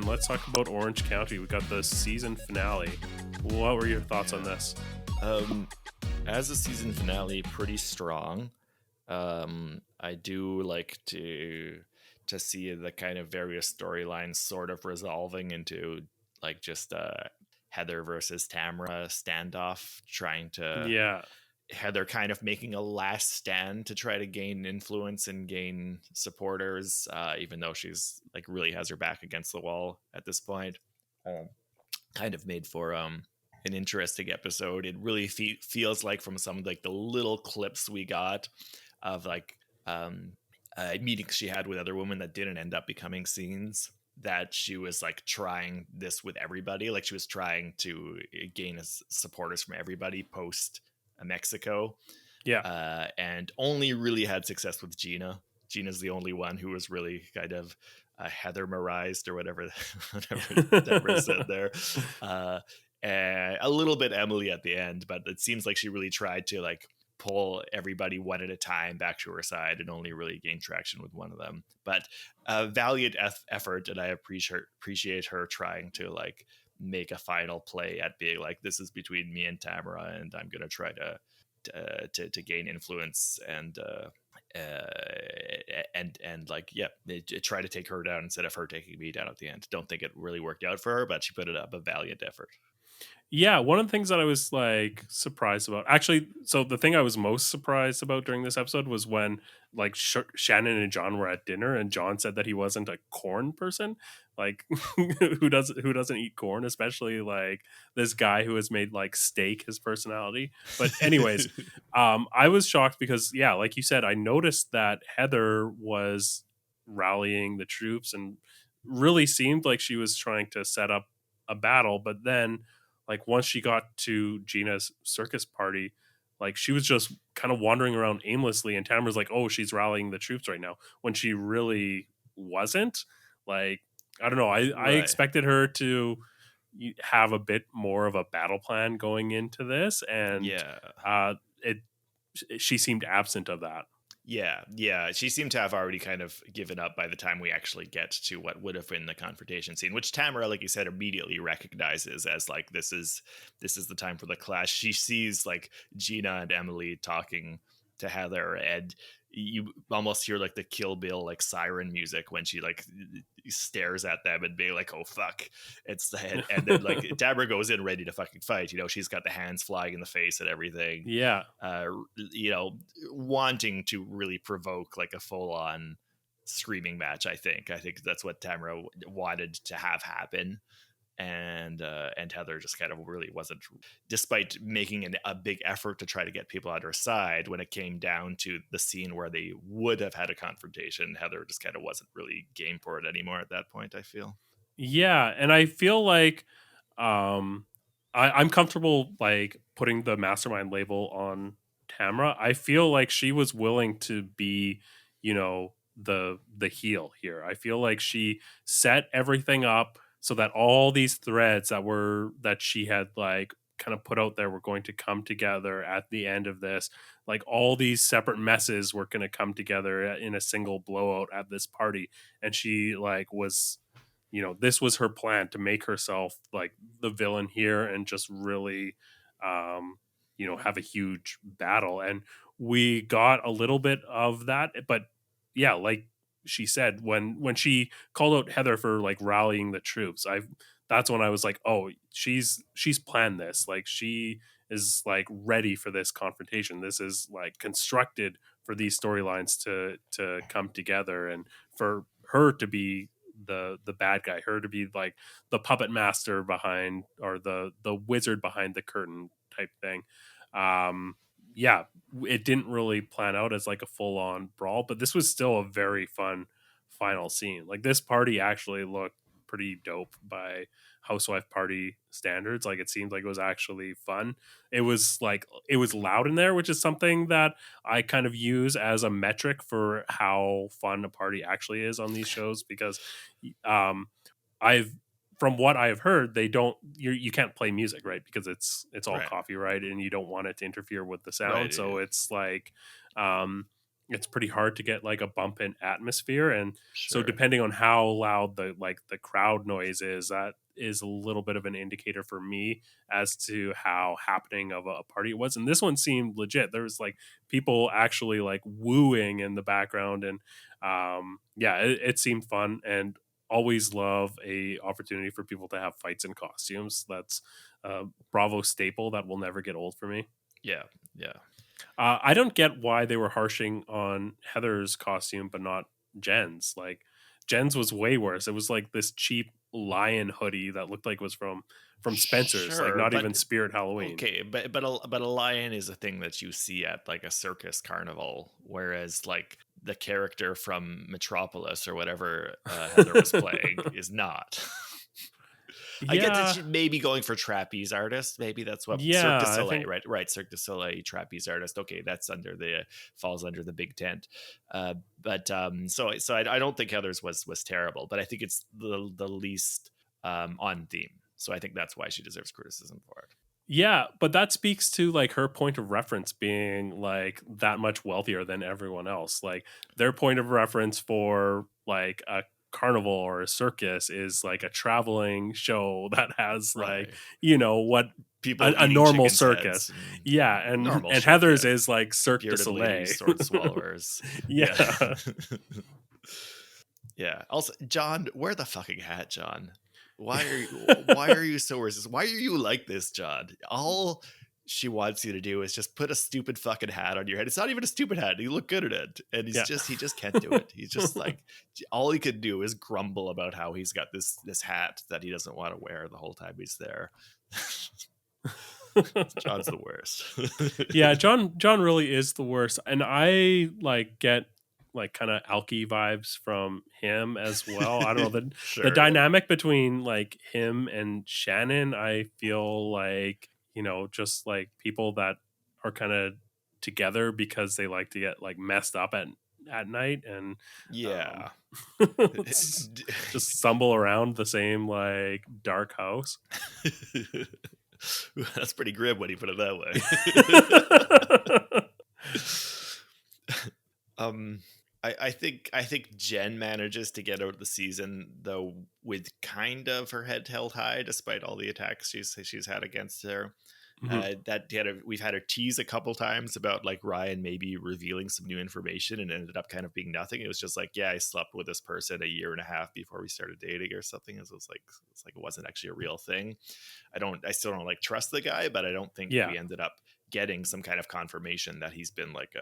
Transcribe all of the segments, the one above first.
Let's talk about Orange County. We got the season finale. What were your thoughts on Yeah. this? As a season finale, pretty strong. I do like to see the kind of various storylines sort of resolving into like just Heather versus Tamara standoff, trying to Yeah. Heather kind of making a last stand to try to gain influence and gain supporters, even though she's like really has her back against the wall at this point. Um, Kind of made for an interesting episode. It really feels like from some of like the little clips we got of like meetings she had with other women that didn't end up becoming scenes, that she was like trying this with everybody. Like she was trying to gain supporters from everybody post Mexico, Yeah. and only really had success with Gina. Gina's the only one who was really kind of Heather Marized or whatever Deborah said there. And a little bit Emily at the end, but it seems like she really tried to like pull everybody one at a time back to her side and only really gain traction with one of them. But a valiant effort, and I appreciate her trying to like make a final play at being like, this is between me and Tamara, and I'm gonna try to gain influence and like try to take her down instead of her taking me down at the end. Don't think it really worked out for her, but she put it up a valiant effort. Yeah, one of the things that I was like surprised about, actually, so the thing I was most surprised about during this episode was when like Shannon and John were at dinner, and John said that he wasn't a corn person, like who doesn't eat corn, especially like this guy who has made like steak his personality. But anyways, I was shocked because yeah, like you said, I noticed that Heather was rallying the troops and really seemed like she was trying to set up a battle, but then like once she got to Gina's circus party, like she was just kind of wandering around aimlessly, and Tamara's like, "Oh, she's rallying the troops right now," when she really wasn't. Like, I don't know. I Right. expected her to have a bit more of a battle plan going into this, and Yeah. it she seemed absent of that. Yeah. She seemed to have already kind of given up by the time we actually get to what would have been the confrontation scene, which Tamara, like you said, immediately recognizes as like this is the time for the clash. She sees like Gina and Emily talking to Heather, and you almost hear like the Kill Bill like siren music when she like stares at them and being like, "Oh fuck!" It's the and then like Tamara goes in ready to fucking fight. You know, she's got the hands flying in the face and everything. Yeah, uh, Wanting to really provoke like a full on screaming match. I think that's what Tamara wanted to have happen. And Heather just kind of really wasn't, despite making a big effort to try to get people on her side. When it came down to the scene where they would have had a confrontation, Heather just kind of wasn't really game for it anymore at that point, I feel. yeah, and I feel like um, I'm comfortable like putting the mastermind label on Tamra. I feel like she was willing to be, the heel here. I feel like she set everything up so that all these threads that she had like kind of put out there were going to come together at the end of this. Like all these separate messes were going to come together in a single blowout at this party, and she like was, this was her plan to make herself like the villain here and just really have a huge battle. And we got a little bit of that, but yeah, like she said, when she called out Heather for like rallying the troops, that's when I was like, oh, she's planned this. Like she is like ready for this confrontation. This is like constructed for these storylines to come together, and for her to be the bad guy, her to be like the puppet master behind, or the wizard behind the curtain type thing. Um, yeah, it didn't really plan out as like a full on brawl, but this was still a very fun final scene. Like this party actually looked pretty dope by housewife party standards. Like it seemed like it was actually fun. It was loud in there, which is something that I kind of use as a metric for how fun a party actually is on these shows, because um I've from what I've heard, they don't you can't play music, right? Because it's all Right. copyright and you don't want it to interfere with the sound. Right. So Yeah. it's like um it's pretty hard to get like a bump in atmosphere. And so Sure. depending on how loud the crowd noise is, that is a little bit of an indicator for me as to how happening of a party it was. And this one seemed legit. There was like people actually like wooing in the background, and yeah, it seemed fun. And always love a opportunity for people to have fights in costumes. That's Bravo staple that will never get old for me. Yeah. Yeah. I don't get why they were harshing on Heather's costume, but not Jen's. Like Jen's was way worse. It was like this cheap lion hoodie that looked like it was from Spencer's, like Sure, not even but Spirit Halloween. okay, but a lion is a thing that you see at like a circus carnival, whereas like the character from Metropolis or whatever Heather was playing is not. I get that Yeah, she may be going for trapeze artist. Maybe that's what Cirque du yeah, I Soleil, think right? Right, Cirque du Soleil trapeze artist. Okay, that's under the falls under the big tent. So I don't think Heather's was terrible, but I think it's the least on theme. So I think that's why she deserves criticism for it. yeah, but that speaks to like her point of reference being like that much wealthier than everyone else. Like their point of reference for like a carnival or a circus is like a traveling show that has like, Right. what People a eating normal chickens' circus. heads and Yeah, normal and shit. Heather's Yeah. is like Cirque du Bearded Soleil. ladies, sword swallowers. Yeah. Yeah. Yeah. Also, John, wear the fucking hat, John. Why are you so resistant? Why are you like this, John? All she wants you to do is just put a stupid fucking hat on your head. It's not even a stupid hat. You look good at it. And Yeah. he just can't do it. He's just like all he could do is grumble about how he's got this hat that he doesn't want to wear the whole time he's there. John's the worst. Yeah, John really is the worst. And I like get like kind of alky vibes from him as well. I don't know, the Sure. dynamic between like him and Shannon, I feel like, just like people that are kind of together because they like to get like messed up at night, and Yeah. s- just stumble around the same like dark house. That's pretty grim when you put it that way. um I think Jen manages to get out the season though with kind of her head held high despite all the attacks she's had against her. Mhm. We've had her tease a couple times about like Ryan maybe revealing some new information, and it ended up kind of being nothing. It was just like, yeah, I slept with this person a year and a half before we started dating or something. It's like it wasn't actually a real thing. I still don't like trust the guy, but I don't think Yeah. we ended up getting some kind of confirmation that he's been like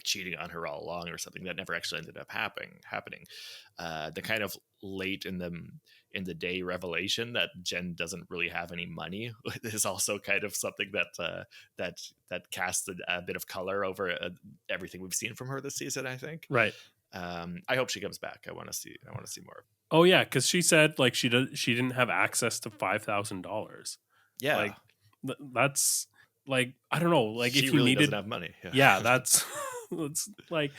cheating on her all along or something. That never actually ended up happening. The kind of late in the day revelation that Jen doesn't really have any money is also kind of something that casts a bit of color over everything we've seen from her this season, I think. Right. I hope she comes back. I want to see more. Oh yeah, because she said like she didn't have access to $5,000. Yeah, Like that's like, I don't know, like she if you really doesn't needed, have money. yeah, that's that's like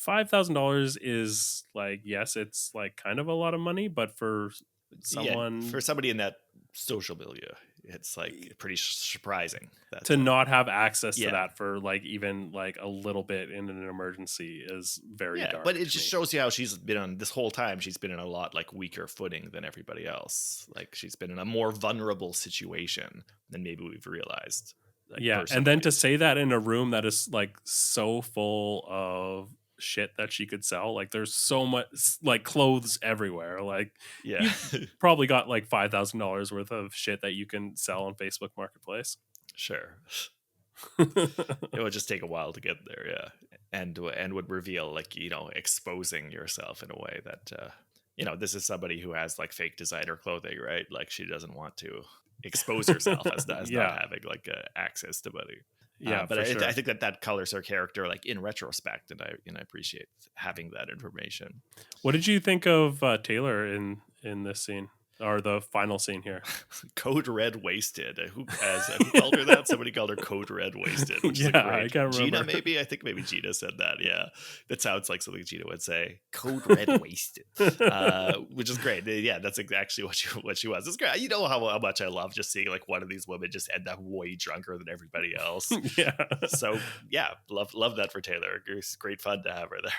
$5,000 is like, yes, it's like kind of a lot of money, but for Yeah, someone for somebody in that social milieu, it's like pretty surprising that to not have access to yeah. that for like even like a little bit in an emergency is very Yeah, dark but it to just me. shows you how she's been on this whole time. She's been in a lot like weaker footing than everybody else. Like she's been in a more vulnerable situation than maybe we've realized. Like Yeah, and then personally, to say that in a room that is like so full of shit that she could sell, like there's so much like clothes everywhere. Like yeah, you've probably got like $5,000 worth of shit that you can sell on Facebook Marketplace. sure. It would just take a while to get there, yeah, and would reveal like exposing yourself in a way that this is somebody who has like fake designer clothing, right? Like she doesn't want to expose herself as not Yeah, having like access to money. yeah, But for I sure. think that colors her character like in retrospect, and I appreciate having that information. What did you think of Taylor in this scene? or the final scene here. Code Red Wasted. Who called her that? Somebody called her Code Red Wasted, which is a Yeah, I great can't Gina. remember. Maybe I think maybe Gina said that. Yeah, that sounds like something Gina would say. Code Red Wasted, which is great. Yeah, that's actually what she was. It's great. You know how much I love just seeing like one of these women just end up way drunker than everybody else. Yeah. So yeah, love that for Taylor. It's great fun to have her there.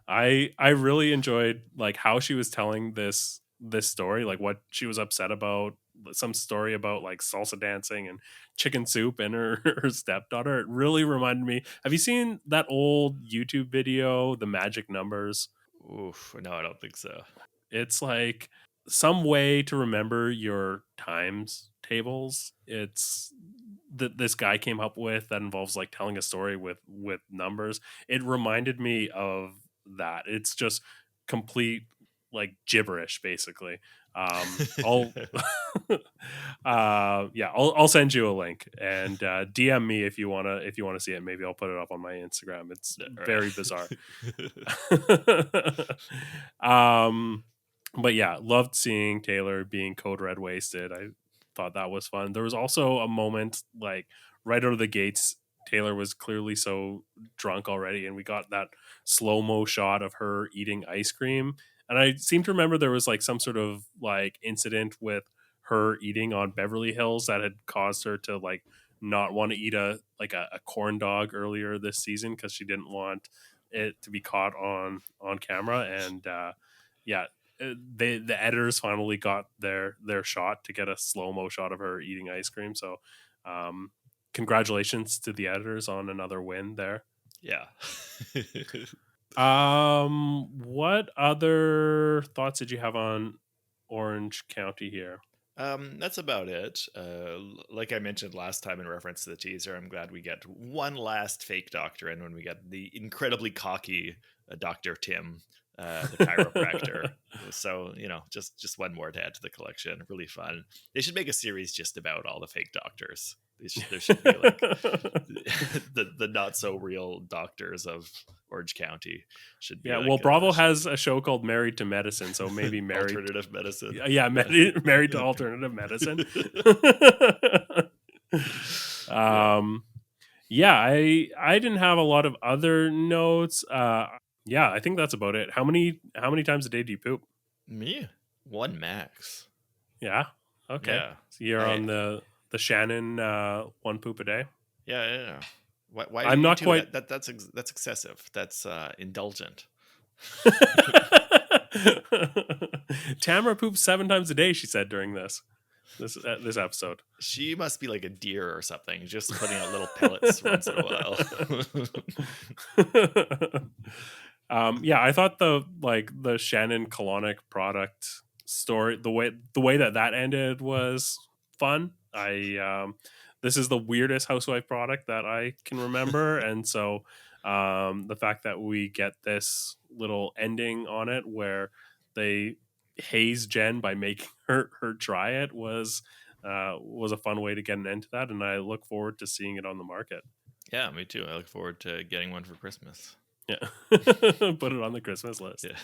I really enjoyed like how she was telling this story, like what she was upset about, some story about like salsa dancing and chicken soup and her her stepdaughter. It really reminded me. Have you seen that old YouTube video, The Magic Numbers? Oof, no, I don't think so. It's like some way to remember your times tables. It's that this guy came up with that involves like telling a story with numbers. It reminded me of that. It's just complete like gibberish basically. I'll yeah, I'll send you a link and DM me if you want to see it. Maybe I'll put it up on my Instagram. It's very bizarre. um but yeah, loved seeing Taylor being code red wasted. I thought that was fun. There was also a moment like right out of the gates, Taylor was clearly so drunk already, and we got that slow mo shot of her eating ice cream. And I seem to remember there was like some sort of like incident with her eating on Beverly Hills that had caused her to like not want to eat a corn dog earlier this season because she didn't want it to be caught on camera. And yeah, the editors finally got their shot to get a slow mo shot of her eating ice cream. So um congratulations to the editors on another win there. Yeah. What other thoughts did you have on Orange County here? That's about it. Like I mentioned last time in reference to the teaser, I'm glad we get one last fake doctor in when we get the incredibly cocky Dr. Tim, the chiropractor. So, just one more to add to the collection. Really fun. They should make a series just about all the fake doctors. There should be like the not so real doctors of Orange County should be Yeah, like well, Bravo has a show called Married to Medicine, so maybe married. alternative medicine. Yeah, married to alternative medicine. Yeah. Yeah, I didn't have a lot of other notes. Yeah, I think that's about it. How many times a day do you poop? Me? One max. Yeah. Okay. Yeah. So you're I on the Shannon one poop a day. yeah. Why do I'm you not do quite. that? That's excessive. That's indulgent. Tamara poops 7 times a day. She said during this episode. She must be like a deer or something, just putting out little pellets once in a while. Yeah, I thought the Shannon colonic product story, the way that ended was fun. This is the weirdest housewife product that I can remember, and so the fact that we get this little ending on it where they haze Jen by making her try it was a fun way to get an end to that, and I look forward to seeing it on the market. Yeah, me too. I look forward to getting one for Christmas. Yeah. Put it on the Christmas list. Yeah.